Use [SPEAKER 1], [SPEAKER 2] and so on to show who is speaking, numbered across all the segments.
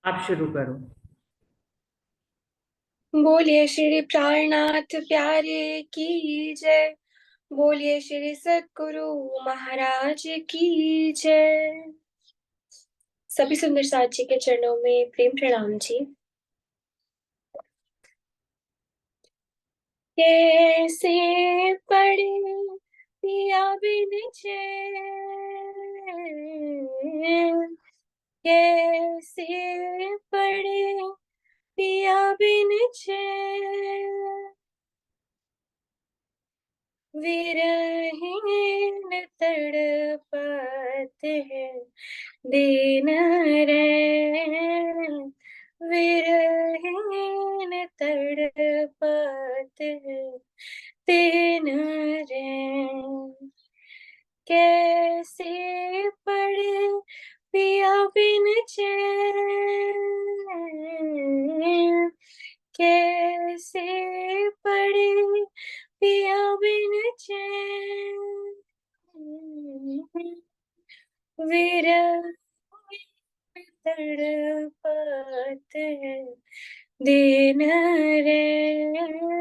[SPEAKER 1] आप शुरू करो।
[SPEAKER 2] बोलिए श्री प्राणनाथ प्यारे की जय। बोलिए श्री सद्गुरु महाराज की जय। सभी सुंदर साथ जी के चरणों में प्रेम प्रणाम जी। कैसे पड़े पिया बिन चैन, कैसे पड़े पिया बिन चैन, विरहीन तड़पत है दिन रैन, विरहीन तड़पत है दिन रैन। कैसे पड़े पिया बिन चैन, कैसे पड़े पिया बिन चैन, विरह तड़पत है दिन रैन,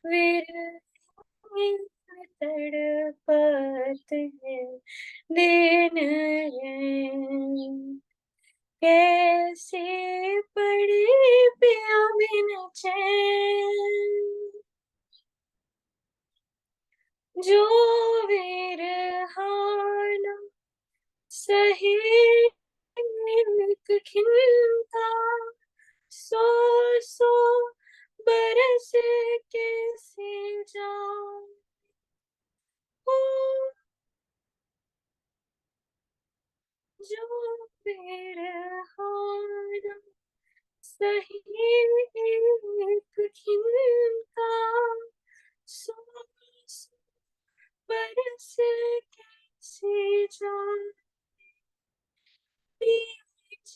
[SPEAKER 2] विरह तड़पत है दिन रैन। कैसे पड़े पिया बिन चैन, जो विरहाना सहे खिलता, सो सो बरस कैसे जाऊं जो बेरहाना सही एक खिलता, सो सो बरस कैसे जाऊं बीच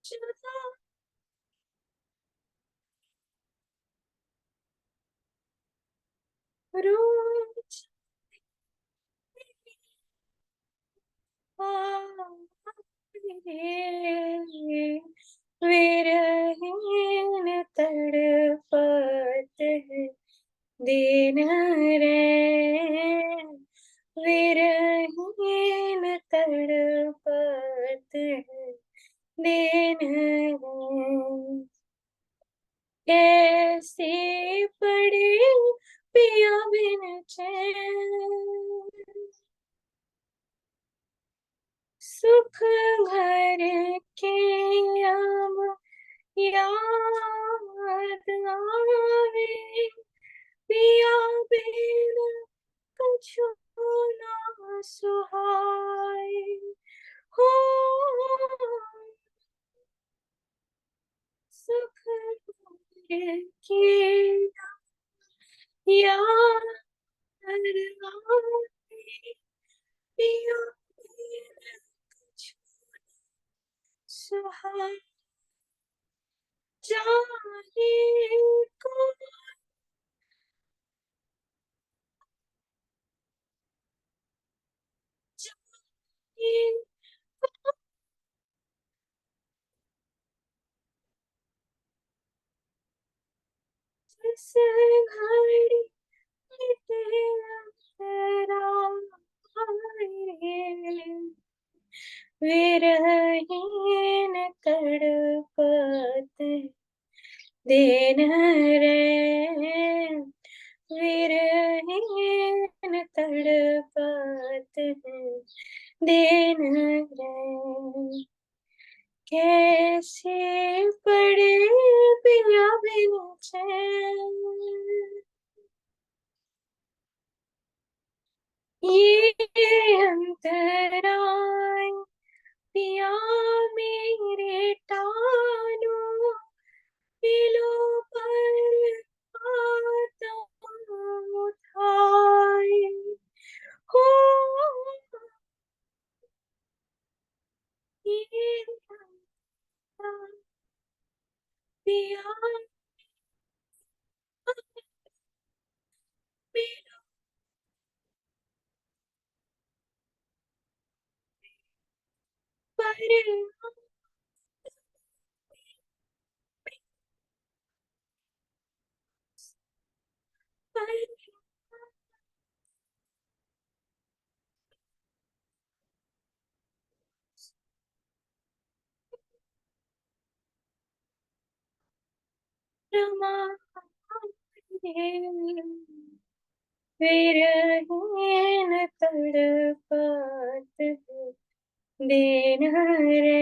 [SPEAKER 2] जुदा रोज विरहीन तड़पत है दिन रैन, विरहीन तड़पत है दिन रैन। कैसे पड़े पिया बिन चैन, सुख घर के अब याद आवे, पिया बिन कछु ना सुहाए हो, सुख घर के याद आवे, पिया बिन कछु सुहाए, जाने को जाने जिस घड़ी तेरा तेरा विरहीन तड़पत दिन रैन, विरहीन तड़पत दिन रैन। कैसे पड़े पिया बिन चैन, ये अंतराय पिया मेरे टालो, पिलो पर आता उठाए हो, ये अंतराय पिया विरहीन तड़पात दिन रे,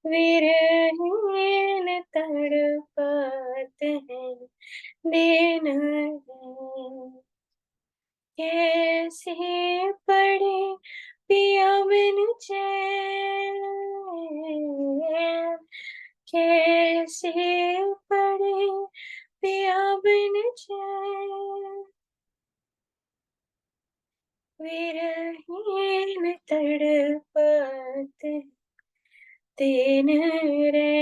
[SPEAKER 2] विरहीन तड़पात हैं दिन रे। कैसे पड़े पिया बिन चैन, कैसे पड़े पिया बिन चैन, विरहीन तड़पत दिन रे,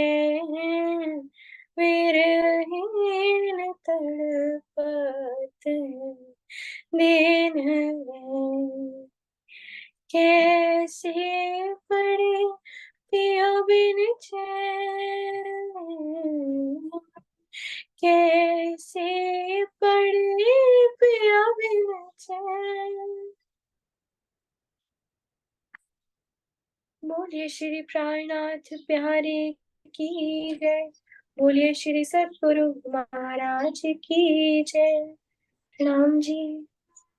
[SPEAKER 2] विरहीन तड़पत दिन रे। कैसे पड़े पिया बिन चैन, कैसे पड़े पिया बिन चैन। बोलिए श्री प्राणनाथ प्यारे की जय, बोलिए श्री सद्गुरु महाराज की जय। प्रणाम जी।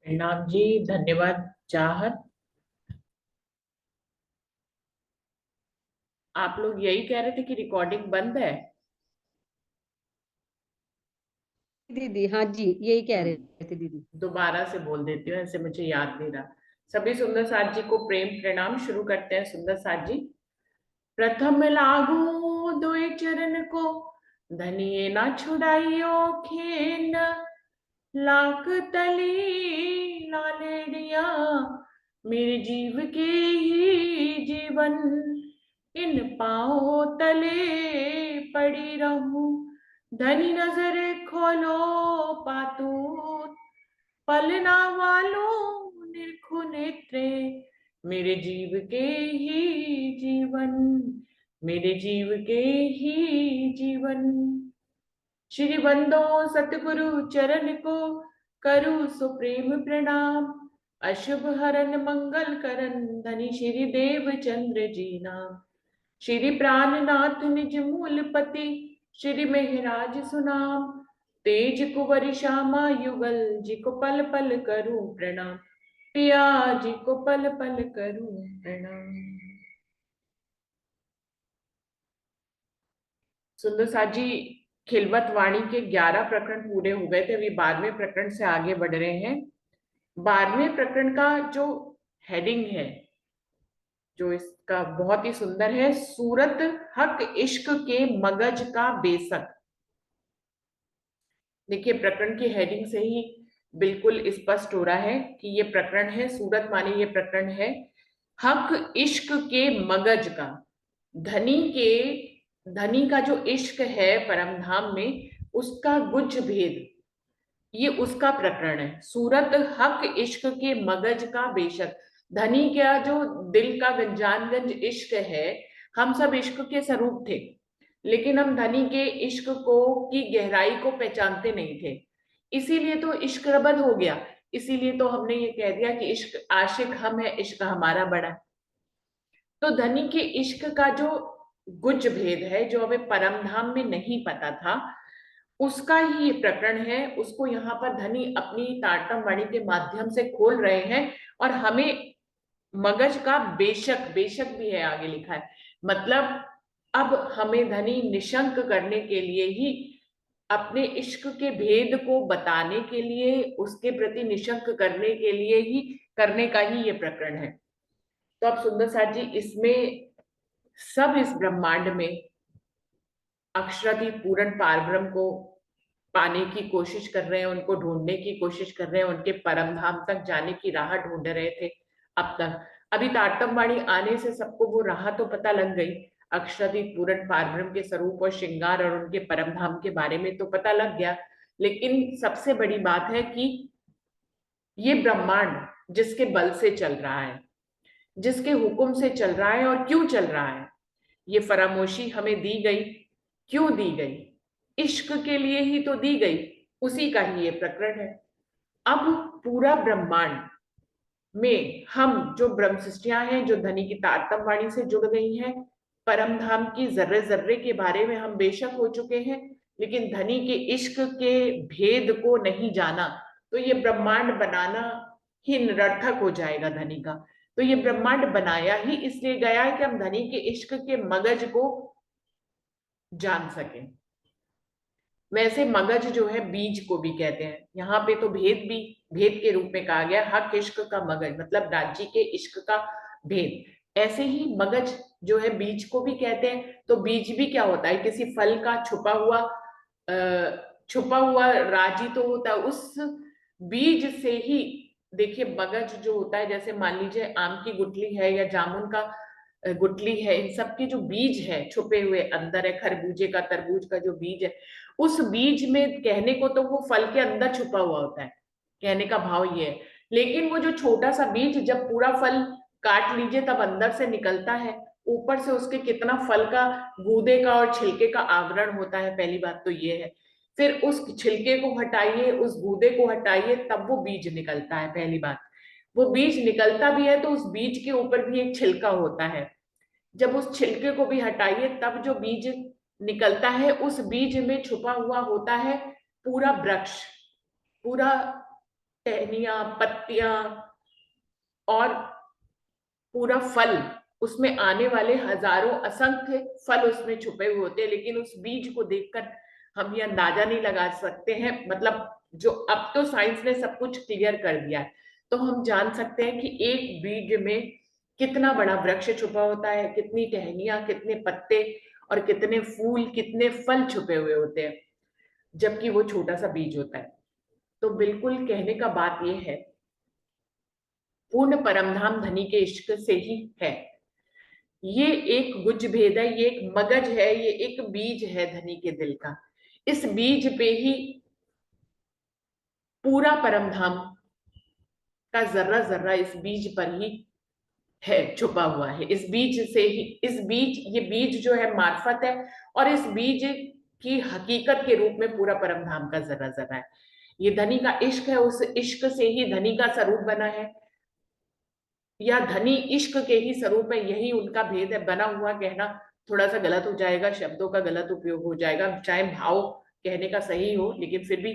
[SPEAKER 1] प्रणाम जी, धन्यवाद चाहत। आप लोग यही कह रहे थे कि रिकॉर्डिंग बंद है।
[SPEAKER 3] दीदी हाँ जी यही कह रहे थे दीदी।
[SPEAKER 1] दोबारा से बोल देती हूँ, ऐसे मुझे याद नहीं रहा। सभी सुंदर साथ जी को प्रेम प्रणाम। शुरू करते हैं सुंदर साथ जी। प्रथम लागू दोए चरण को, धनिये ना छुड़ाइयो खेन, लाख तली लालेड़िया मेरे जीव के ही जीवन, इन पाओ तले पड़ी रहूं, धनी नजर खोलो पातू, पलना वालों निरखु नेत्रे मेरे जीव के ही जीवन, मेरे जीव के ही जीवन। श्री बंदो सतगुरु चरण को, करु सुप्रेम प्रणाम, अशुभ हरन मंगल करन धनी श्री देव चंद्र जी नाम। श्री प्राणनाथ निज मूल पति, श्री मेहराज सुनाम, तेज कुंवर श्यामा युगल जी को पल पल करूं प्रणाम, पिया जी को पल पल करूं प्रणाम। सुंदर साथ जी, खिलवत वाणी के 11 प्रकरण पूरे हो गए थे। अभी 12वें प्रकरण से आगे बढ़ रहे हैं। 12वें प्रकरण का जो हेडिंग है, जो इसका बहुत ही सुंदर है, सूरत हक इश्क के मगज का बेसक। देखिए, प्रकरण की हेडिंग से ही बिल्कुल स्पष्ट हो रहा है कि ये प्रकरण है, सूरत माने ये प्रकरण है हक इश्क के मगज का। धनी का जो इश्क है परम धाम में, उसका गुज भेद, ये उसका प्रकरण है। सूरत हक इश्क के मगज का बेशक। धनी का जो दिल का गंजानगंज इश्क है, हम सब इश्क के स्वरूप थे, लेकिन हम धनी के इश्क को की गहराई को पहचानते नहीं थे, इसीलिए तो इश्क रबद हो गया। इसीलिए तो हमने ये कह दिया कि इश्क आशिक हम है, इश्क हमारा बड़ा। तो धनी के इश्क का जो गुज भेद है, जो हमें परम धाम में नहीं पता था, उसका ही ये प्रकरण है। उसको यहाँ पर धनी अपनी तारतम वाणी के माध्यम से खोल रहे हैं, और हमें मगज का बेशक, बेशक भी है आगे लिखा है, मतलब अब हमें धनी निशंक करने के लिए ही, अपने इश्क के भेद को बताने के लिए, उसके प्रति निशंक करने के लिए ही, करने का ही ये प्रकरण है। तो अब सुंदर साथ जी, इसमें सब इस ब्रह्मांड में अक्षराधि पूर्ण पारब्रह्म को पाने की कोशिश कर रहे हैं, उनको ढूंढने की कोशिश कर रहे हैं, उनके परम धाम तक जाने की राह ढूंढ रहे थे अब तक। अभी तारतम वाणी आने से सबको वो राह तो पता लग गई, अक्षराधि पूर्ण पारब्रह्म के स्वरूप और श्रृंगार और उनके परम धाम के बारे में तो पता लग गया। लेकिन सबसे बड़ी बात है कि ये ब्रह्मांड जिसके बल से चल रहा है, जिसके हुक्म से चल रहा है और क्यों चल रहा है। ये फरामोशी हमें दी गई, क्यों दी गई? इश्क के लिए ही तो दी गई, उसी का ही ये प्रकरण है। अब पूरा ब्रह्मांड में हम जो ब्रह्म सृष्टियां हैं, जो धनी की तारतम वाणी से जुड़ गई हैं, परम धाम की जर्रे जर्रे के बारे में हम बेशक हो चुके हैं, लेकिन धनी के इश्क के भेद को नहीं जाना, तो ये ब्रह्मांड बनाना ही निरर्थक हो जाएगा धनी का। तो ये ब्रह्मांड बनाया ही इसलिए गया है कि हम धनी के इश्क के मगज को जान सकें। वैसे मगज जो है बीज को भी कहते हैं, यहाँ पे तो भेद भी भेद के रूप में कहा गया, हक इश्क का मगज मतलब राज्य के इश्क का भेद। ऐसे ही मगज जो है बीज को भी कहते हैं। तो बीज भी क्या होता है? किसी फल का छुपा हुआ राजी तो होता है। उस बीज से ही देखिए मगज जो होता है, जैसे मान लीजिए आम की गुठली है या जामुन का गुठली है, इन सब के जो बीज है छुपे हुए अंदर है, खरबूजे का तरबूज का जो बीज है, उस बीज में कहने को तो वो फल के अंदर छुपा हुआ होता है, कहने का भाव ये है। लेकिन वो जो छोटा सा बीज जब पूरा फल काट लीजिए तब अंदर से निकलता है, ऊपर से उसके कितना फल का गूदे का और छिलके का आवरण होता है, पहली बात तो ये है। फिर उस छिलके को हटाइए, उस गूदे को हटाइए, तब वो बीज निकलता है। पहली बात, वो बीज निकलता भी है तो उस बीज के ऊपर भी एक छिलका होता है। जब उस छिलके को भी हटाइए तब जो बीज निकलता है, उस बीज में छुपा हुआ होता है पूरा वृक्ष, पूरा टहनियां, पत्तियां और पूरा फल। उसमें आने वाले हजारों असंख्य फल उसमें छुपे हुए होते हैं, लेकिन उस बीज को देखकर हम ये अंदाजा नहीं लगा सकते हैं। मतलब जो अब तो साइंस ने सब कुछ क्लियर कर दिया है, तो हम जान सकते हैं कि एक बीज में कितना बड़ा वृक्ष छुपा होता है, कितनी टहनियां, कितने पत्ते और कितने फूल, कितने फल छुपे हुए होते हैं, जबकि वो छोटा सा बीज होता है। तो बिल्कुल कहने का बात यह है, पूर्ण परमधाम धनी के इश्क से ही है। ये एक गुज भेद है, ये एक मगज है, ये एक बीज है धनी के दिल का। इस बीज पे ही पूरा परमधाम का जर्रा जर्रा इस बीज पर ही है, छुपा हुआ है। इस बीज से ही, इस बीज, ये बीज जो है मार्फत है, और इस बीज की हकीकत के रूप में पूरा परमधाम का जर्रा जर्रा है। ये धनी का इश्क है, उस इश्क से ही धनी का स्वरूप बना है, या धनी इश्क के ही स्वरूप है, यही उनका भेद है। बना हुआ कहना थोड़ा सा गलत हो जाएगा, शब्दों का गलत उपयोग हो जाएगा, चाहे भाव कहने का सही हो, लेकिन फिर भी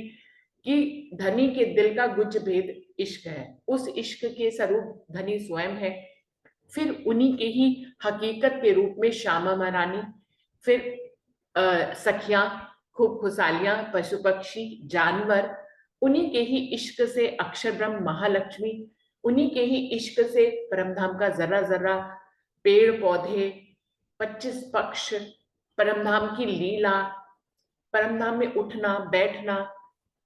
[SPEAKER 1] कि धनी के दिल का गुज भेद इश्क है, उस इश्क के स्वरूप धनी स्वयं है। फिर उन्हीं के ही हकीकत के रूप में श्यामा महारानी, फिर सखियां, खूब खुशहालियां, पशु पक्षी जानवर, उन्हीं के ही इश्क से अक्षर ब्रह्म महालक्ष्मी, उन्हीं के ही इश्क से परमधाम का जर्रा जर्रा, पेड़ पौधे, 25 पक्ष, परमधाम की लीला, परमधाम में उठना बैठना,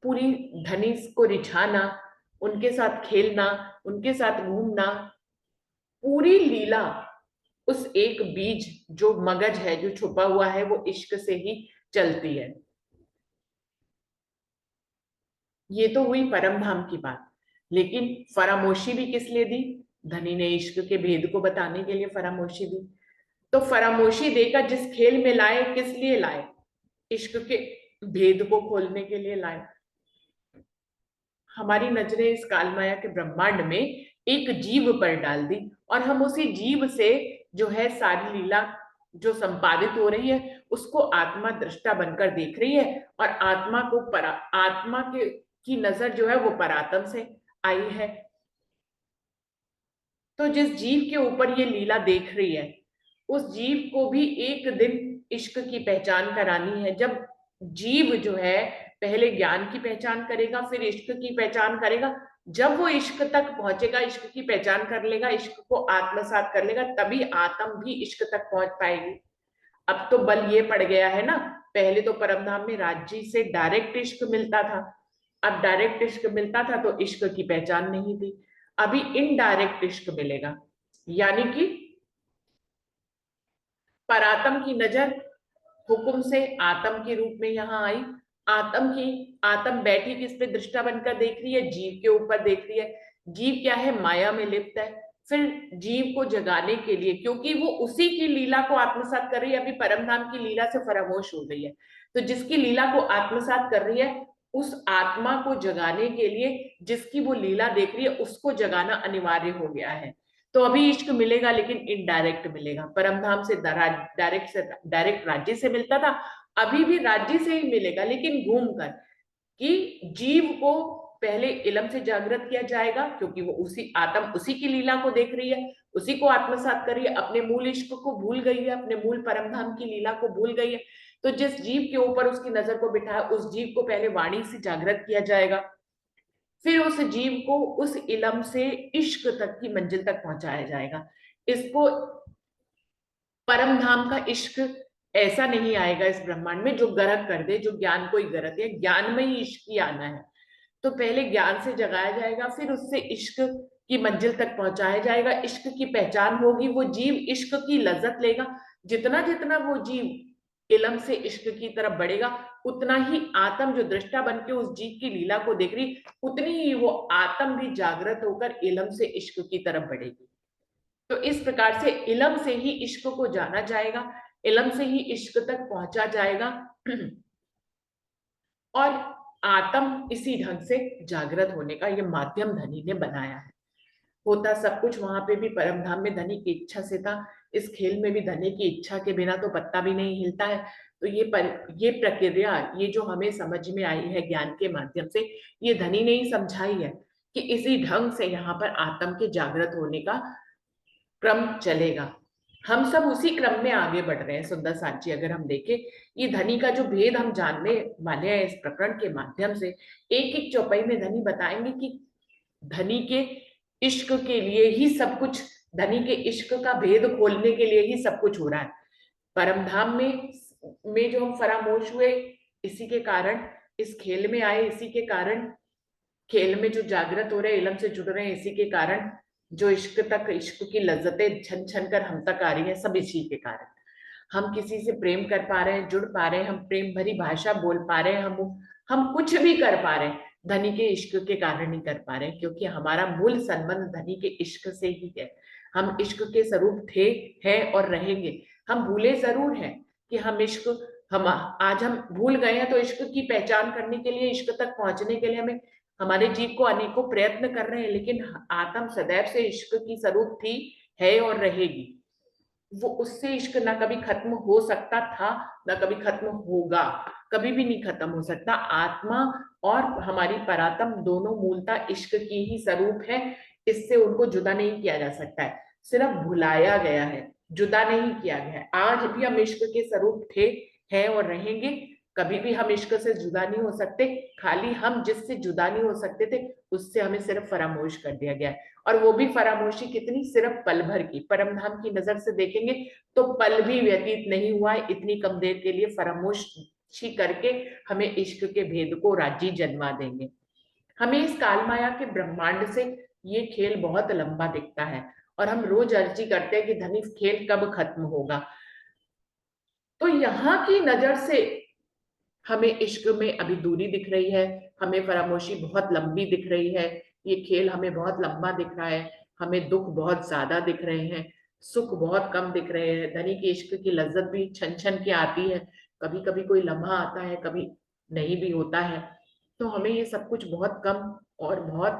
[SPEAKER 1] पूरी धनी को रिझाना, उनके साथ खेलना, उनके साथ घूमना, पूरी लीला उस एक बीज जो मगज है, जो छुपा हुआ है, वो इश्क से ही चलती है। ये तो हुई परमधाम की बात, लेकिन फरामोशी भी किस लिए दी? धनी ने इश्क के भेद को बताने के लिए फरामोशी दी। तो फरामोशी देकर जिस खेल में लाए, किस लिए लाए? इश्क के भेद को खोलने के लिए लाए। हमारी नजरें इस कालमाया के ब्रह्मांड में एक जीव पर डाल दी, और हम उसी जीव से जो है सारी लीला जो संपादित हो रही है, उसको आत्मा दृष्टा बनकर देख रही है, और आत्मा को आत्मा के की नजर जो है वो परात्म से आई है। तो जिस जीव के ऊपर ये लीला देख रही है, उस जीव को भी एक दिन इश्क की पहचान करानी है। जब जीव जो है पहले ज्ञान की पहचान करेगा, फिर इश्क की पहचान करेगा, जब वो इश्क तक पहुंचेगा, इश्क की पहचान कर लेगा, इश्क को आत्मसात कर लेगा, तभी आत्म भी इश्क तक पहुंच पाएगी। अब तो बल ये पड़ गया है ना, पहले तो परमधाम में राज्य से डायरेक्ट इश्क मिलता था, अब डायरेक्ट इश्क मिलता था तो इश्क की पहचान नहीं थी, अभी इनडायरेक्ट इश्क मिलेगा। यानी कि परात्म की नजर हुक्म से आत्म के रूप में यहाँ आई। आत्म बैठी किस पे दृष्टा बनकर देख रही है? जीव के ऊपर देख रही है। जीव क्या है? माया में लिप्त है, फिर जीव को जगाने के लिए, क्योंकि वो उसी की लीला को आत्मसात कर रही है, अभी परम धाम की लीला से फरामोश हो गई है, तो जिसकी लीला को आत्मसात कर रही है उस आत्मा को जगाने के लिए जिसकी वो लीला देख रही है उसको जगाना अनिवार्य हो गया है। तो अभी इश्क मिलेगा लेकिन इनडायरेक्ट मिलेगा, परम धाम से डायरेक्ट राज्य से मिलता था, अभी भी राज्य से ही मिलेगा लेकिन घूम कर, कि जीव को पहले इलम से जागृत किया जाएगा क्योंकि वो उसी आत्म उसी की लीला को देख रही है, उसी को आत्मसात कर रही है, अपने मूल इश्क को भूल गई है, अपने मूल परमधाम की लीला को भूल गई है। तो जिस जीव के ऊपर उसकी नजर को बिठाया उस जीव को पहले वाणी से जागृत किया जाएगा, फिर उस जीव को उस इलम से इश्क तक की मंजिल तक पहुंचाया जाएगा। इसको परम धाम का इश्क ऐसा नहीं आएगा इस ब्रह्मांड में जो गरक कर दे, जो ज्ञान को ही गरक है, ज्ञान में ही इश्क ही आना है। तो पहले ज्ञान से जगाया जाएगा, फिर उससे इश्क की मंजिल तक पहुंचाया जाएगा, इश्क की पहचान होगी, वो जीव इश्क की लज्जत लेगा। जितना जितना वो जीव इलम से इश्क की तरफ बढ़ेगा उतना ही आत्म जो दृष्टा बन के उस जीव की लीला को देख रही, उतनी ही वो आत्म भी जागृत होकर इलम से इश्क की तरफ बढ़ेगी। तो इस प्रकार से इलम से ही इश्क को जाना जाएगा, इलम से ही इश्क तक पहुंचा जाएगा और आत्म इसी ढंग से जागृत होने का ये माध्यम धनी ने बनाया है। होता सब कुछ वहां पे भी परम धाम में धनी की इच्छा से था, इस खेल में भी धनी की इच्छा के बिना तो पत्ता भी नहीं हिलता है। तो ये प्रक्रिया, ये जो हमें समझ में आई है ज्ञान के माध्यम से, ये धनी ने ही समझाई है कि इसी ढंग से यहाँ पर आत्म के जागृत होने का क्रम चलेगा। हम सब उसी क्रम में आगे बढ़ रहे हैं सुंदर साची। अगर हम देखें ये धनी का जो भेद हम जानने वाले हैं इस प्रकरण के माध्यम से, एक एक चौपाई में धनी बताएंगे कि धनी के इश्क के लिए ही सब कुछ, धनी के इश्क का भेद खोलने के लिए ही सब कुछ हो रहा है। परमधाम में जो हम फरामोश हुए इसी के कारण, इस खेल में आए इसी के कारण, खेल में जो जागृत हो रहे हैं, इलम से जुड़ रहे हैं इसी के कारण, जो इश्क तक, इश्क की लज्जतें छन छन कर हम तक आ रही हैं, सब इसी के कारण। हम किसी से प्रेम कर पा रहे हैं, जुड़ पा रहे हैं, हम प्रेम भरी भाषा बोल पा रहे हैं, हम कुछ भी कर पा रहे हैं, धनी के इश्क के कारण ही कर पा रहे हैं, क्योंकि हमारा मूल संबंध धनी के इश्क से ही है। हम इश्क के स्वरूप थे, हैं और रहेंगे। हम भूले जरूर हैं कि हम इश्क, हम आज हम भूल गए हैं, तो इश्क की पहचान करने के लिए, इश्क तक पहुंचने के लिए हमें, हमारे जीव को अनेकों प्रयत्न कर रहे हैं, लेकिन आत्म सदैव से इश्क की स्वरूप थी, है और रहेगी। वो उससे इश्क ना कभी खत्म हो सकता था, ना कभी खत्म होगा, कभी भी नहीं खत्म हो सकता। आत्मा और हमारी परात्म दोनों मूलता इश्क की ही स्वरूप है, इससे उनको जुदा नहीं किया जा सकता है, सिर्फ भुलाया गया है, जुदा नहीं किया गया है। आज भी हम इश्क के स्वरूप थे, हैं और रहेंगे, कभी भी हम इश्क से जुदा नहीं हो सकते। खाली हम जिससे जुदा नहीं हो सकते थे उससे हमें सिर्फ फरामोश कर दिया गया है, और वो भी फरामोशी कितनी, सिर्फ पल भर की। परमधाम की नजर से देखेंगे तो पल भी व्यतीत नहीं हुआ है, इतनी कम देर के लिए फरामोशी करके हमें इश्क के भेद को राज्य जन्मा देंगे। हमें इस काल माया के ब्रह्मांड से ये खेल बहुत लंबा दिखता है और हम रोज अर्जी करते हैं कि धनी खेल कब खत्म होगा। तो यहाँ की नजर से हमें इश्क में अभी दूरी दिख रही है, हमें फरामोशी बहुत लंबी दिख रही है, ये खेल हमें बहुत लंबा दिख रहा है, हमें दुख बहुत ज्यादा दिख रहे हैं, सुख बहुत कम दिख रहे हैं। धनी के इश्क की लज्जत भी छन छन के आती है, कभी कभी कोई लम्हा आता है, कभी नहीं भी होता है। तो हमें ये सब कुछ बहुत कम और बहुत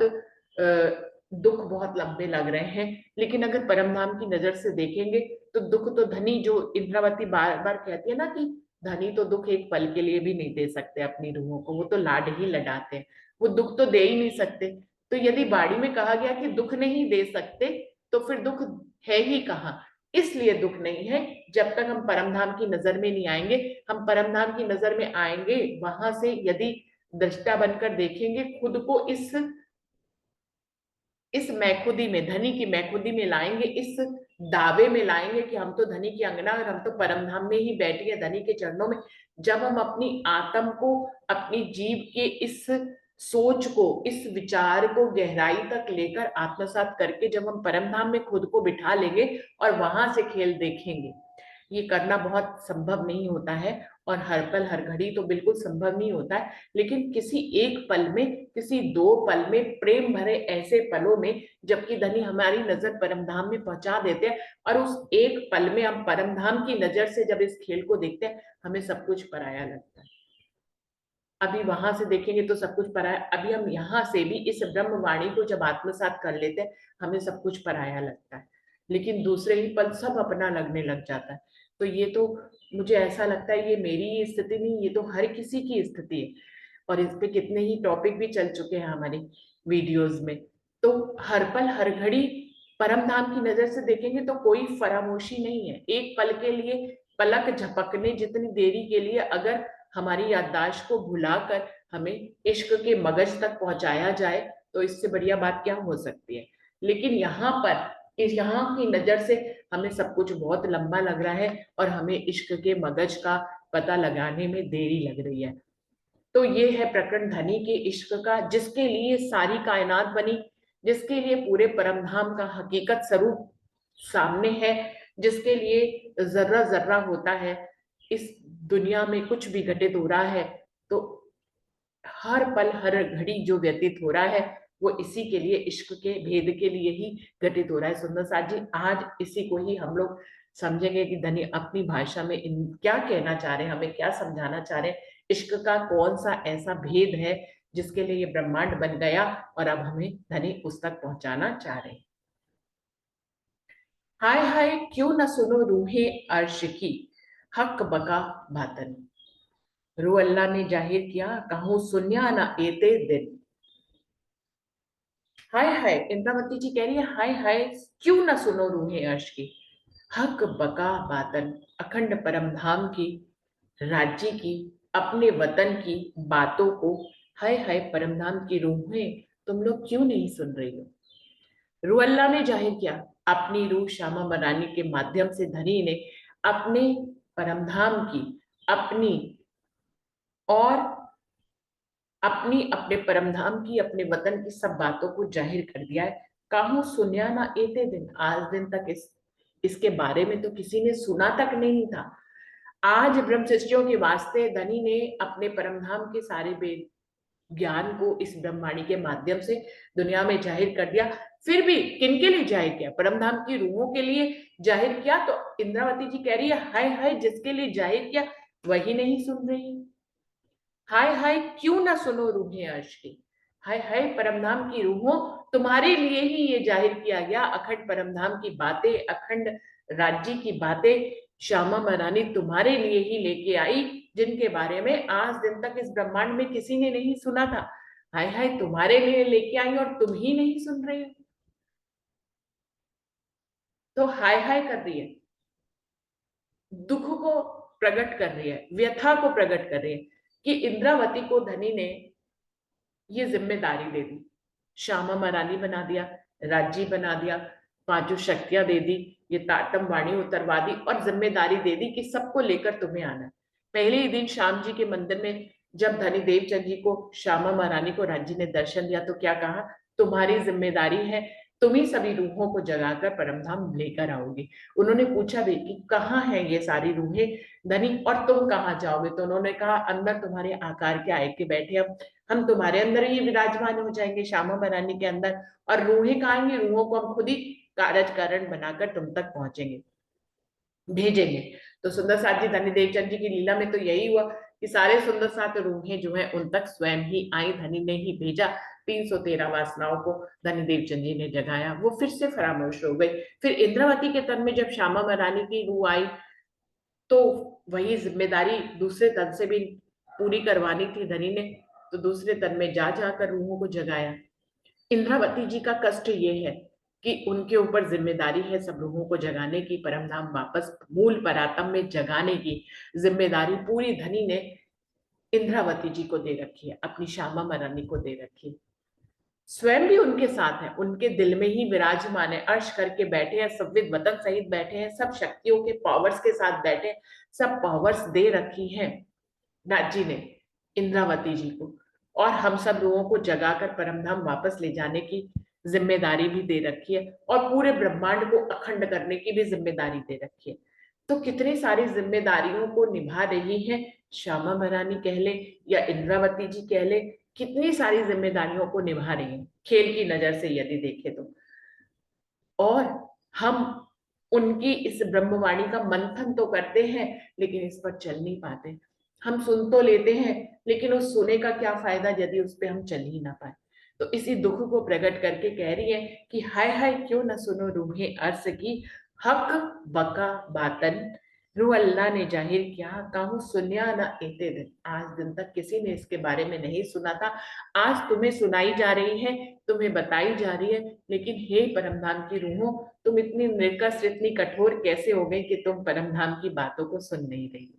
[SPEAKER 1] दुख बहुत लंबे लग रहे हैं। लेकिन अगर परमधाम की नजर से देखेंगे तो दुख तो धनी, जो इंद्रावती बार बार कहती है ना कि धनी तो दुख एक पल के लिए भी नहीं दे सकते अपनी रूहों को, वो तो लाड ही लडाते हैं, वो दुख तो दे ही नहीं सकते। तो यदि बाड़ी में कहा गया कि दुख नहीं दे सकते तो फिर दुख है ही कहाँ। इसलिए दुख नहीं है जब तक हम परमधाम की नजर में नहीं आएंगे। हम परमधाम की नजर में आएंगे, वहां से यदि दृष्टा बनकर देखेंगे खुद को, इस मैखुदी में, धनी की मैखुदी में लाएंगे, इस दावे में लाएंगे कि हम तो धनी की अंगना और हम तो परमधाम में ही बैठे हैं धनी के चरणों में। जब हम अपनी आत्म को, अपनी जीव के इस सोच को, इस विचार को गहराई तक लेकर आत्मसात करके जब हम परमधाम में खुद को बिठा लेंगे और वहां से खेल देखेंगे, ये करना बहुत संभव नहीं होता है और हर पल हर घड़ी तो बिल्कुल संभव नहीं होता है, लेकिन किसी एक पल में, किसी दो पल में, प्रेम भरे ऐसे पलों में, जबकि धनी हमारी नजर परमधाम में पहुंचा देते हैं, और उस एक पल में हम परमधाम की नजर से जब इस खेल को देखते हैं, हमें सब कुछ पराया लगता है। अभी वहां से देखेंगे तो सब कुछ पराया, अभी हम यहाँ से भी इस ब्रह्मवाणी को जब आत्मसात कर लेते हैं, हमें सब कुछ पराया लगता है, लेकिन दूसरे ही पल सब अपना लगने लग जाता है। तो ये तो मुझे ऐसा लगता है ये मेरी ही स्थिति नहीं, ये तो हर किसी की स्थिति है, और इस पे कितने ही टॉपिक भी चल चुके हैं हमारी वीडियोस में। तो हर पल हर घड़ी परम धाम की नजर से देखेंगे तो कोई फरामोशी नहीं है। एक पल के लिए, पलक झपकने जितनी देरी के लिए अगर हमारी याददाश्त को भुलाकर हमें इश्क के मगज तक पहुंचाया जाए, तो इससे बढ़िया बात क्या हो सकती है। लेकिन यहाँ पर यहाँ की नजर से हमें सब कुछ बहुत लंबा लग रहा है, और हमें इश्क के मगज का पता लगाने में देरी लग रही है। तो ये है प्रकरण धनी के इश्क का, जिसके लिए सारी कायनात बनी, जिसके लिए पूरे परमधाम का हकीकत स्वरूप सामने है, जिसके लिए जर्रा जर्रा होता है। इस दुनिया में कुछ भी घटित हो रहा है तो हर पल हर घड़ी जो व्यतीत हो रहा है वो इसी के लिए, इश्क के भेद के लिए ही घटित हो रहा है। सुंदर साथ जी, आज इसी को ही हम लोग समझेंगे कि धनी अपनी भाषा में क्या कहना चाह रहे हैं, हमें क्या समझाना चाह रहे हैं, इश्क का कौन सा ऐसा भेद है जिसके लिए ये ब्रह्मांड बन गया, और अब हमें धनी उस तक पहुंचाना चाह रहे हैं। हाय हाय क्यों न सुनो रूहे अर्श की, हक बका बातन। रू अल्लाह ने जाहिर किया, कहूं सुनिया ना एते दिन। हाय हाय, इंद्रावती जी कह रही है, हाय हाय क्यों ना सुनो रूहे अर्श की, हक बका बातन, अखंड परमधाम की, राज्य की, अपने वतन की बातों को। हाय हाय परमधाम की रूहें, तुम लोग क्यों नहीं सुन रही हो। रूह अल्लाह ने जाहिर किया, अपनी रूह श्यामा मरानी के माध्यम से धनी ने अपने परमधाम की, अपनी और अपनी अपने परमधाम की, अपने वतन की सब बातों को जाहिर कर दिया है। काहू सुनिया ना एते दिन, आज दिन तक इसके बारे में तो किसी ने सुना तक नहीं था। आज ब्रह्म शिष्यों के वास्ते धनी ने अपने परमधाम के सारे वेद ज्ञान को इस ब्रह्मवाणी के माध्यम से दुनिया में जाहिर कर दिया। फिर भी किनके लिए जाहिर किया, परमधाम की रूहों के लिए जाहिर किया। तो इंद्रावती जी कह रही है, हाय हाय जिसके लिए जाहिर किया वही नहीं सुन रही। हाय हाय क्यों ना सुनो रूहें अर्श की, हाय हाय परमधाम की रूहों, तुम्हारे लिए ही ये जाहिर किया गया। अखंड परमधाम की बातें, अखंड राज्य की बातें श्यामा महारानी तुम्हारे लिए ही लेके आई, जिनके बारे में आज दिन तक इस ब्रह्मांड में किसी ने नहीं सुना था। हाय हाय तुम्हारे लिए लेके आई और तुम ही नहीं सुन रहे हो। तो हाय हाय कर रही है, दुख को प्रकट कर रही है, व्यथा को प्रकट कर रही है कि इंद्रावती को धनी ने ये जिम्मेदारी दे दी, श्यामा महारानी बना दिया, राज्य बना दिया, पांचों शक्तियां दे दी, ये ताटम वाणी उतरवा दी, और जिम्मेदारी दे दी कि सबको लेकर तुम्हें आना है। पहले ही दिन श्याम जी के मंदिर में जब धनी देवचंद जी को श्यामा महारानी को राज्य ने दर्शन दिया तो क्या कहा, तुम्हारी जिम्मेदारी है, तुम ही सभी रूहों को जगाकर परमधाम लेकर आओगे। उन्होंने पूछा भी कि कहाँ है ये सारी रूहें धनी, और तुम कहाँ जाओगे। तो उन्होंने कहा, अंदर तुम्हारे आकार के आए के बैठे हम तुम्हारे अंदर ही विराजमान हो जाएंगे, श्यामा महारानी के अंदर। और रूहें कहाँ आएंगी, रूहों को हम खुद ही कारज कारण बनाकर तुम तक पहुंचेंगे, भेजेंगे। तो सुंदर साथ जी, धनी देवचंद जी की लीला में तो यही हुआ कि सारे सुंदर साथ रूहें जो है उन तक स्वयं ही आई, धनी ने ही भेजा। 313 वासनाओं को धनी देवचंद जी ने जगाया, वो फिर से फरामोश हो गई। फिर इंद्रावती के तन में जब श्यामा महारानी की रूह आई तो वही जिम्मेदारी दूसरे तन से भी पूरी करवानी थी धनी ने, तो दूसरे तन में जा जाकर रूहों को जगाया। इंद्रावती जी का कष्ट ये है कि उनके ऊपर जिम्मेदारी है सब रूहों को जगाने की, परमधाम वापस मूल परातम में जगाने की जिम्मेदारी पूरी धनी ने इंद्रावती जी को दे रखी है, अपनी श्यामा महारानी को दे रखी है। स्वयं भी उनके साथ है, उनके दिल में ही विराजमान है, अर्श करके बैठे हैं, संविद वतन सहित बैठे हैं, सब शक्तियों के पावर्स के साथ बैठे, सब पावर्स दे रखी हैं राज्य ने इंद्रावती जी को, और हम सब लोगों को जगाकर परमधाम वापस ले जाने की जिम्मेदारी भी दे रखी है, और पूरे ब्रह्मांड को अखंड करने की भी जिम्मेदारी दे रखी है। तो कितनी सारी जिम्मेदारियों को निभा रही है श्यामा महारानी कह ले या इंद्रावती जी कह ले, कितनी सारी जिम्मेदारियों को निभा रही है खेल की नजर से यदि देखे तो। और हम उनकी इस ब्रह्मवाणी का मंथन तो करते हैं लेकिन इस पर चल नहीं पाते। हम सुन तो लेते हैं लेकिन उस सुने का क्या फायदा यदि उस पे हम चल ही ना पाए। तो इसी दुख को प्रकट करके कह रही है कि हाय हाय क्यों न सुनो रूहे अर्स की, हक बका बातन रू अल्लाह ने जाहिर किया, काहू सुनिया ना एते दिन। आज दिन तक किसी ने इसके बारे में नहीं सुना था, आज तुम्हें सुनाई जा रही है, तुम्हें बताई जा रही है। लेकिन हे परमधाम की रूहों, तुम इतनी निर्कस इतनी कठोर कैसे हो गई कि तुम परमधाम की बातों को सुन नहीं रही।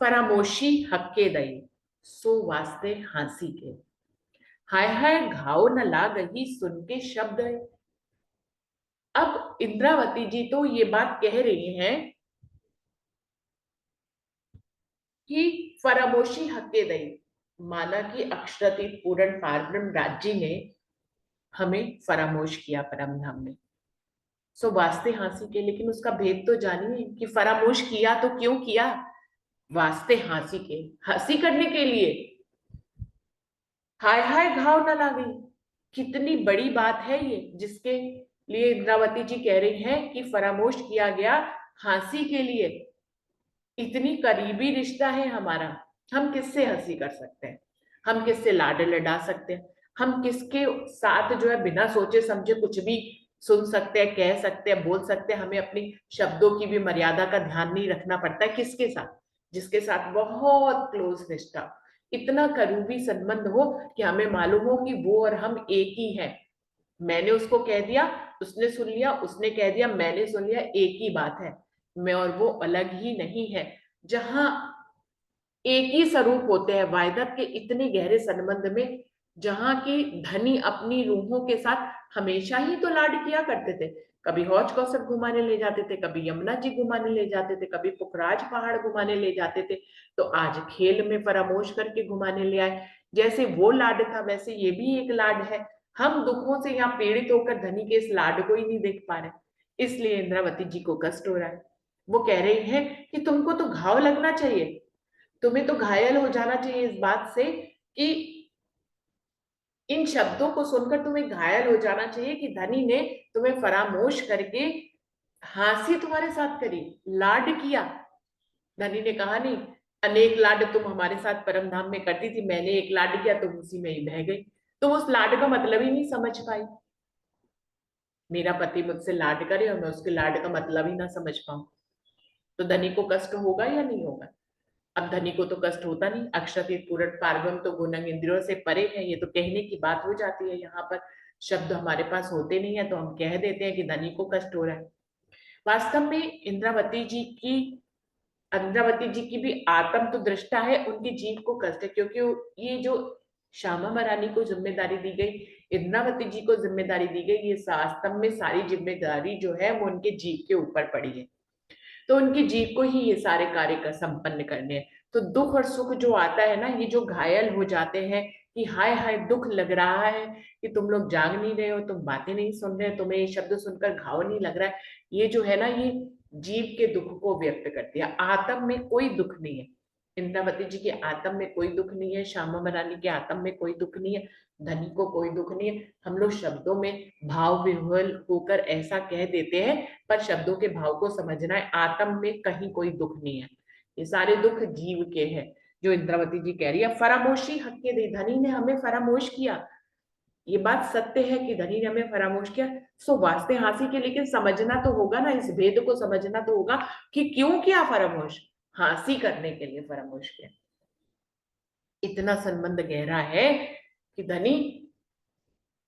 [SPEAKER 1] फरामोशी हक्के दई सो वास्ते हांसी के, हाय हाय घाव न ला गई सुन के शब्द है। अब इंद्रावती जी तो ये बात कह रही हैं कि फरामोशी हक्के दई, माना कि अक्षरातीत पूर्ण पारब्रह्म राज्य ने हमें फरामोश किया परमधाम में, सो वास्ते हांसी के। लेकिन उसका भेद तो जानिए कि फरामोश किया तो क्यों किया, वास्ते हांसी के, हंसी करने के लिए। हाय हाय घाव न लागी, कितनी बड़ी बात है ये जिसके लिए इंद्रावती जी कह रही हैं कि फरामोश किया गया हंसी के लिए। इतनी करीबी रिश्ता है हमारा, हम किससे हंसी कर सकते हैं, हम किससे लाड लड़ा सकते हैं, हम किसके साथ जो है बिना सोचे समझे कुछ भी सुन सकते हैं, कह सकते हैं, बोल सकते हैं। हमें अपनी शब्दों की भी मर्यादा का ध्यान नहीं रखना पड़ता है। किसके साथ, जिसके साथ बहुत क्लोज रिश्ता, इतना करीबी संबंध हो कि हमें मालूम हो कि वो और हम एक ही हैं। मैंने उसको कह दिया, उसने सुन लिया, उसने कह दिया, मैंने सुन लिया, एक ही बात है। मैं और वो अलग ही नहीं है। जहां एक ही स्वरूप होते हैं वायदत के इतने गहरे संबंध में, जहां की धनी अपनी रूहों के साथ हमेशा ही तो लाड किया करते थे। कभी हौज कौसर घुमाने ले जाते थे, कभी यमुना जी घुमाने ले जाते थे, कभी पुखराज पहाड़ घुमाने ले जाते थे। तो आज खेल में फरामोश करके घुमाने ले आए। जैसे वो लाड था वैसे ये भी एक लाड है। हम दुखों से यहाँ पीड़ित होकर धनी के इस लाड को ही नहीं देख पा रहे, इसलिए इंद्रावती जी को कष्ट हो रहा है। वो कह रही है कि तुमको तो घाव लगना चाहिए, तुम्हें तो घायल हो जाना चाहिए इस बात से कि इन शब्दों को सुनकर तुम्हें घायल हो जाना चाहिए कि धनी ने तुम्हें फरामोश करके हंसी तुम्हारे साथ करी, लाड किया। धनी ने कहा नहीं, अनेक लाड तुम हमारे साथ परमधाम में करती थी, मैंने एक लाड किया तुम उसी में ही बह गई। तुम उस लाड का मतलब ही नहीं समझ पाई। मेरा पति मुझसे लाड करे और मैं उसके लाड का मतलब ही ना समझ पाऊं, तो धनी को कष्ट होगा या नहीं होगा। अब धनी को तो कष्ट होता नहीं, अक्षरातीत पूर्ण पारब्रह्म तो गुणंग इंद्रियों से परे है। ये तो कहने की बात हो जाती है, यहाँ पर शब्द हमारे पास होते नहीं है तो हम कह देते हैं कि धनी को कष्ट हो रहा है। वास्तव में इंद्रावती जी की भी आत्म तो दृष्टा है, उनकी जीव को कष्ट है, क्योंकि ये जो श्यामा महारानी को जिम्मेदारी दी गई, इंद्रावती जी को जिम्मेदारी दी गई, ये वास्तव में सारी जिम्मेदारी जो है वो उनके जीव के ऊपर पड़ी है। तो उनकी जीव को ही ये सारे कार्य का संपन्न करने हैं। तो दुख और सुख जो आता है ना, ये जो घायल हो जाते हैं कि हाय हाय दुख लग रहा है कि तुम लोग जाग नहीं रहे हो, तुम बातें नहीं सुन रहे, तुम्हें ये शब्द सुनकर घाव नहीं लग रहा है, ये जो है ना, ये जीव के दुख को व्यक्त करती है। आत्म में कोई दुख नहीं है, इंद्रावती जी के आत्म में कोई दुख नहीं है, श्यामा महारानी के आत्म में कोई दुख नहीं है, धनी को कोई दुख नहीं है। हम लोग शब्दों में भाव विह्वल होकर ऐसा कह देते हैं, पर शब्दों के भाव को समझना है। आत्म में कहीं कोई दुख नहीं है, ये सारे दुख जीव के हैं। जो इंद्रावती जी कह रही है फरामोशी हक्के दी, धनी ने हमें फरामोश किया, ये बात सत्य है कि धनी ने हमें फरामोश किया, सो वास्ते हांसी के। लेकिन समझना तो होगा ना, इस भेद को समझना तो होगा कि क्यों किया फरामोश, हांसी करने के लिए फरामोश किया। इतना संबंध गहरा है कि धनी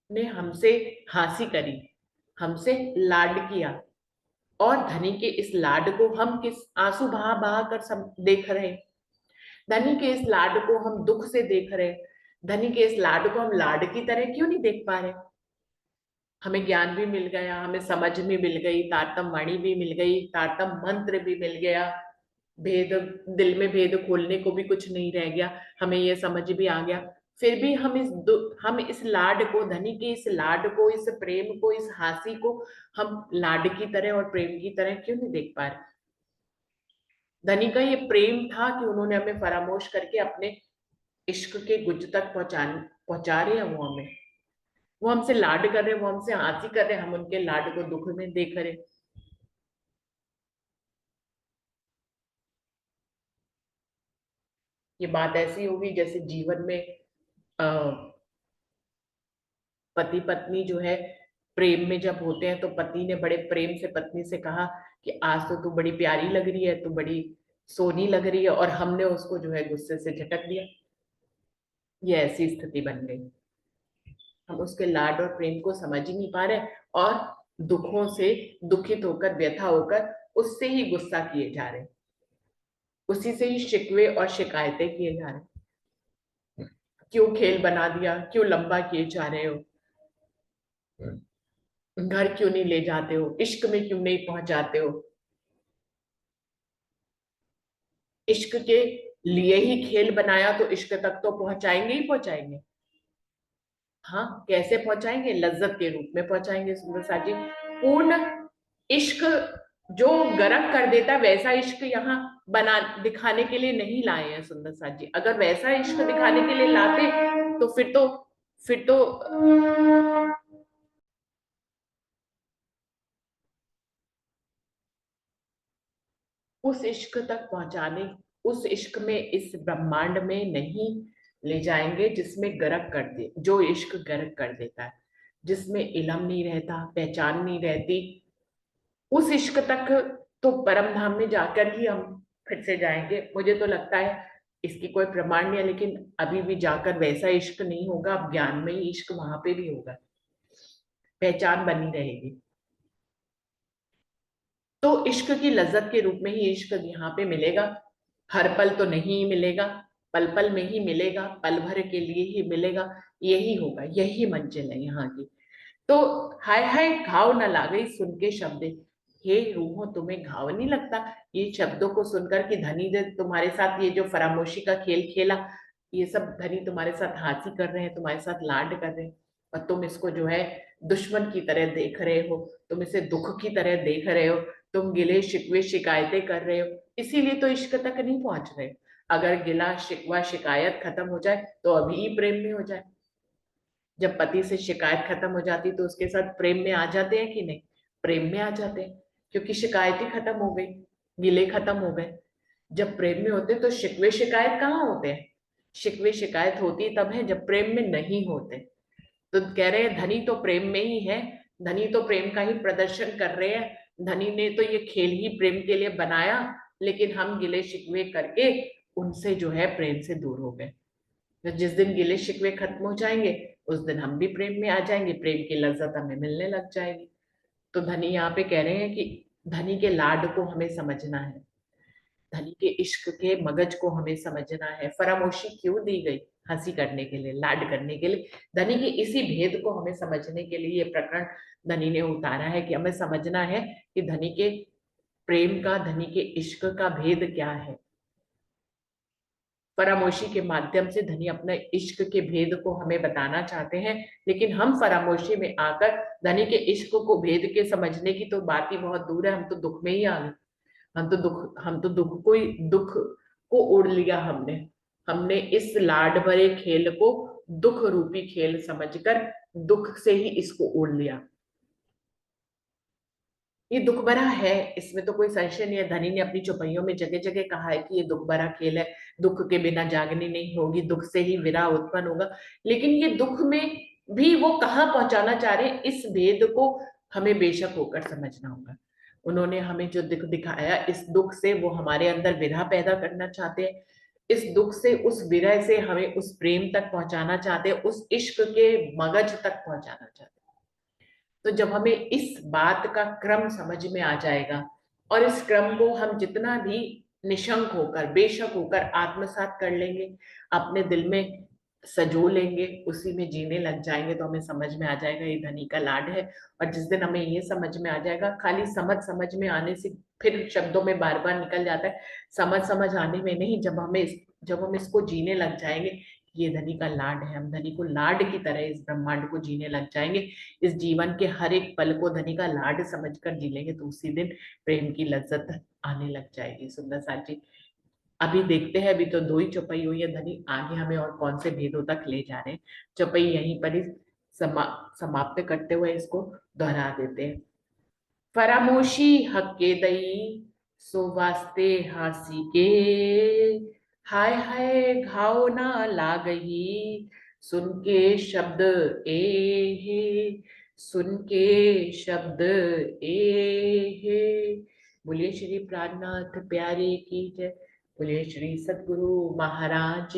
[SPEAKER 1] ने हमसे हांसी करी, हमसे लाड किया, और धनी के इस लाड को हम किस आंसू बहा बहा कर देख रहे हैं। धनी के इस लाड को हम दुख से देख रहे हैं। धनी के इस लाड को हम लाड की तरह क्यों नहीं देख पा रहे। हमें ज्ञान भी मिल गया, हमें समझ भी मिल गई, तारतम वाणी भी मिल गई, तारतम मंत्र भी मिल गया, भेद दिल में भेद खोलने को भी कुछ नहीं रह गया, हमें ये समझ भी आ गया। फिर भी हम इस लाड को, धनी के इस लाड को, इस प्रेम को, इस हासी को हम लाड की तरह और प्रेम की तरह क्यों नहीं देख पा रहे? धनी का ये प्रेम था कि उन्होंने हमें फरामोश करके अपने इश्क के गुज तक पहुंचा रहे हैं। वो हमसे लाड कर रहे हैं, वो हमसे आंती कर रहे हैं, हम उनके लाड को दुख में देख रहे। ये बात ऐसी होगी जैसे जीवन में पति पत्नी जो है प्रेम में जब होते हैं, तो पति ने बड़े प्रेम से पत्नी से कहा कि आज तो तू बड़ी प्यारी लग रही है, तू बड़ी सोनी लग रही है, और हमने उसको जो है गुस्से से झटक दिया। ये ऐसी स्थिति बन गई। हम उसके लाड और प्रेम को समझ ही नहीं पा रहे, और दुखों से दुखित होकर, व्यथा होकर उससे ही गुस्सा किए जा रहे, उसी से ही शिकवे और शिकायतें किए जा रहे। क्यों खेल बना दिया, क्यों लंबा किए जा रहे हो, घर क्यों नहीं ले जाते हो, इश्क में क्यों नहीं पहुंचाते हो। इश्क के लिए ही खेल बनाया तो इश्क तक तो पहुंचाएंगे ही पहुंचाएंगे। हाँ, कैसे पहुंचाएंगे? लज्जत के रूप में पहुंचाएंगे सुंदर साजी। पूर्ण इश्क जो गर्क कर देता, वैसा इश्क यहाँ बना दिखाने के लिए नहीं लाए हैं सुंदर साजी। अगर वैसा इश्क दिखाने के लिए लाते तो फिर तो उस इश्क तक पहुंचाने, उस इश्क में, इस ब्रह्मांड में नहीं ले जाएंगे जिसमें गर्क कर दे, जो इश्क गर्क कर देता है, जिसमें इलम नहीं रहता, पहचान नहीं रहती। उस इश्क तक तो परम धाम में जाकर ही हम फिर से जाएंगे। मुझे तो लगता है इसकी कोई प्रमाण नहीं है, लेकिन अभी भी जाकर वैसा इश्क नहीं होगा। अब ज्ञान में ही इश्क वहां पे भी होगा, पहचान बनी रहेगी। तो इश्क की लज्जत के रूप में ही इश्क यहाँ पे मिलेगा। हर पल तो नहीं मिलेगा, पल पल में ही मिलेगा, पल भर के लिए ही मिलेगा। यही होगा, यही मंजिल है यहाँ की। तो हाय हाय घाव न लागई सुन के शब्द, हे रूहो तुम्हें घाव नहीं लगता ये शब्दों को सुनकर कि धनी ने तुम्हारे साथ ये जो फरामोशी का खेल खेला, ये सब धनी तुम्हारे साथ हाथी कर रहे हैं, तुम्हारे साथ लाड कर रहे हैं, और तुम इसको जो है दुश्मन की तरह देख रहे हो, तुम इसे दुख की तरह देख रहे हो, तुम गिले शिकवे शिकायतें कर रहे हो, इसीलिए तो इश्क तक नहीं पहुंच रहे। अगर गिला शिकवा शिकायत खत्म हो जाए तो अभी ही प्रेम में हो जाए। जब पति से शिकायत खत्म हो जाती तो उसके साथ प्रेम में आ जाते हैं कि नहीं? प्रेम में आ जाते हैं, क्योंकि शिकायत ही खत्म हो गई, गिले खत्म हो गए। जब प्रेम में होते तो शिकवे शिकायत कहाँ होते हैं? शिकवे शिकायत होती तब है जब प्रेम में नहीं होते। तो कह रहे हैं धनी तो प्रेम में ही है, धनी तो प्रेम का ही प्रदर्शन कर रहे हैं, धनी ने तो ये खेल ही प्रेम के लिए बनाया, लेकिन हम गिले शिकवे करके उनसे जो है प्रेम से दूर हो गए। तो जिस दिन गिले शिकवे खत्म हो जाएंगे उस दिन हम भी प्रेम में आ जाएंगे, प्रेम की लज्जत हमें मिलने लग जाएगी। तो धनी यहाँ पे कह रहे हैं कि धनी के लाड को हमें समझना है, धनी के इश्क के मगज को हमें समझना है। फरामोशी क्यों दी गई? हंसी करने के लिए, लाड करने के लिए। धनी के इसी भेद को हमें समझने के लिए ये प्रकरण धनी ने उतारा है, कि हमें समझना है कि धनी के प्रेम का, धनी के इश्क का भेद क्या है। फरामोशी के माध्यम से धनी अपने इश्क के भेद को हमें बताना चाहते हैं, लेकिन हम फरामोशी में आकर धनी के इश्क को भेद के समझने की तो बात ही बहुत दूर है। हम तो दुख में ही आ गए। हम तो दुख को ओढ़ लिया हमने। हमने इस लाड भरे खेल को दुख रूपी खेल समझकर दुख से ही इसको ओढ़ लिया। ये दुख भरा है, इसमें तो कोई संशय नहीं है। धनी ने अपनी चौपाइयों में जगह जगह कहा है कि ये दुख भरा खेल है, दुख के बिना जागनी नहीं होगी, दुख से ही विरह उत्पन्न होगा। लेकिन ये दुख में भी वो कहाँ पहुंचाना चाह रहे हैं, इस भेद को हमें बेशक होकर समझना होगा। उन्होंने हमें जो दुख दिखाया, इस दुख से वो हमारे अंदर विरह पैदा करना चाहते हैं। इस दुख से, उस विरह से हमें उस प्रेम तक पहुंचाना चाहते हैं, उस इश्क के मगज तक पहुंचाना चाहते हैं। तो जब हमें इस बात का क्रम समझ में आ जाएगा, और इस क्रम को हम जितना भी निशंक होकर, बेशक होकर आत्मसात कर लेंगे, अपने दिल में सजो लेंगे, उसी में जीने लग जाएंगे, तो हमें समझ में आ जाएगा ये धनी का लाड है। और जिस दिन हमें ये समझ में आ जाएगा, खाली समझ में आने से फिर शब्दों में बार बार निकल जाता है, समझ आने में नहीं, जब हम इसको जीने लग जाएंगे ये धनी का लाड है, हम धनी को लाड की तरह इस ब्रह्मांड को जीने लग जाएंगे। इस जीवन के हर एक पल को धनी का लाड समझकर जी लेंगे तो उसी दिन प्रेम की लज्जत आने लग जाएगी। सुंदर साथ जी, अभी देखते हैं, अभी तो दो ही चौपाई हुई है धनी, आगे हमें और कौन से भेदों तक ले जा रहे हैं। चौपाई यहीं पर ही समाप्त करते हुए इसको दोहरा देते हैं। फरामोशी हक के दई सो वास्ते हासी के, हाय हाय घाव ना लागही सुन के शब्द ए हे, सुन के शब्द ए हे। बोलिए श्री प्राणनाथ प्यारे की जय। बोलिए श्री सद्गुरु महाराज